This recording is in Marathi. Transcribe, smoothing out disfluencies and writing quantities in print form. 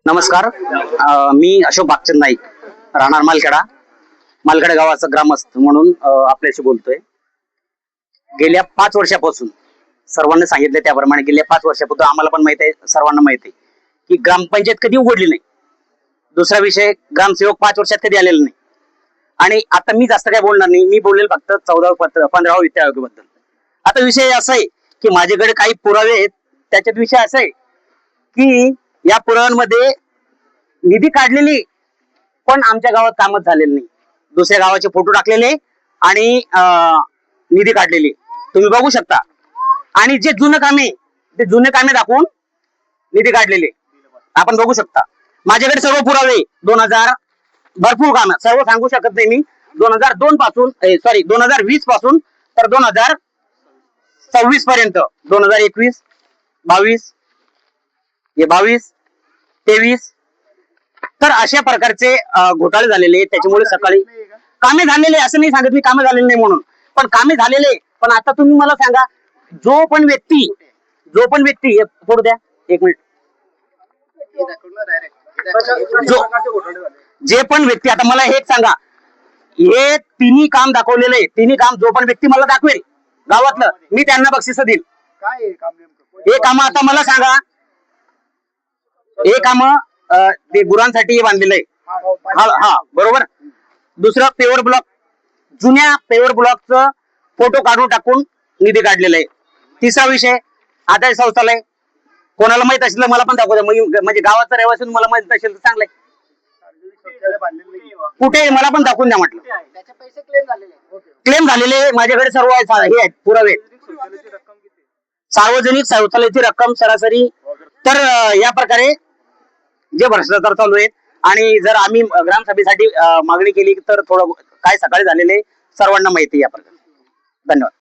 नमस्कार. मी अशोक बागचंद नाईक, राहणार मालखेडा गावाचा ग्रामस्थ म्हणून आपल्याशी बोलतोय. गेल्या 5 वर्षापासून सर्वांना सांगितलं त्याप्रमाणे गेल्या 5 वर्षापासून आम्हाला पण माहित आहे, सर्वांना माहित आहे की ग्रामपंचायत कधी उघडली नाही. दुसरा विषय, ग्रामसेवक 5 वर्षात कधी आलेला नाही. आणि आता मी जास्त काय बोलणार नाही, मी बोलेल फक्त 14-15 वित्त आयोगाबद्दल. आता विषय असा आहे की माझ्याकडे काही पुरावे आहेत. त्याच्यात विषय असा आहे की या पुराव्यांमध्ये निधी काढलेली पण आमच्या गावात कामच झालेलं नाही. दुसऱ्या गावाचे फोटो टाकलेले आणि निधी काढलेली तुम्ही बघू शकता. आणि जे जुने कामे, ते जुने कामे दाखवून निधी काढलेले आपण बघू शकता. माझ्याकडे सर्व पुरावे 2000 भरपूर काम सर्व सांगू शकत नाही मी. 2002 पासून 2020 पासून तर 2026 पर्यंत, 2021, 22, 22, 23 तर अशा प्रकारचे घोटाळे झालेले. त्याच्यामुळे सकाळी कामे झालेले, असं नाही सांगत मी कामे झालेले नाही म्हणून, पण कामे झालेले. पण आता तुम्ही मला सांगा, जो पण व्यक्ती फोटो द्या 1 मिनिट. जे पण व्यक्ती, आता मला हेच सांगा, हे तिन्ही काम दाखवलेलं आहे. तिन्ही काम जो पण व्यक्ती मला दाखवेल गावातलं, मी त्यांना बक्षीस देईल. हे काम आता मला सांगा, हे काम ते गुरांसाठी बांधलेलं आहे. हा बरोबर. दुसरं, पेवर ब्लॉक, जुन्या पेवर ब्लॉकचं फोटो काढून टाकून निधी काढलेला आहे. तिसरा विषय, आदर्श शौचालय. कोणाला माहित असेल मला पण दाखवू द्या, म्हणजे गावाचा रहिवासी मला माहित असेल तर चांगलंय. कुठे मला पण दाखवून द्या म्हटलं. क्लेम झालेले माझ्याकडे सर्व हे आहेत पुरावे. सार्वजनिक शौचालयाची रक्कम सरासरी. तर या प्रकारे जे भ्रष्टाचार चालू आहेत. आणि जर आम्ही ग्रामसभेसाठी मागणी केली तर थोडं काय सकाळी झालेले सर्वांना माहिती या प्रकारे. धन्यवाद.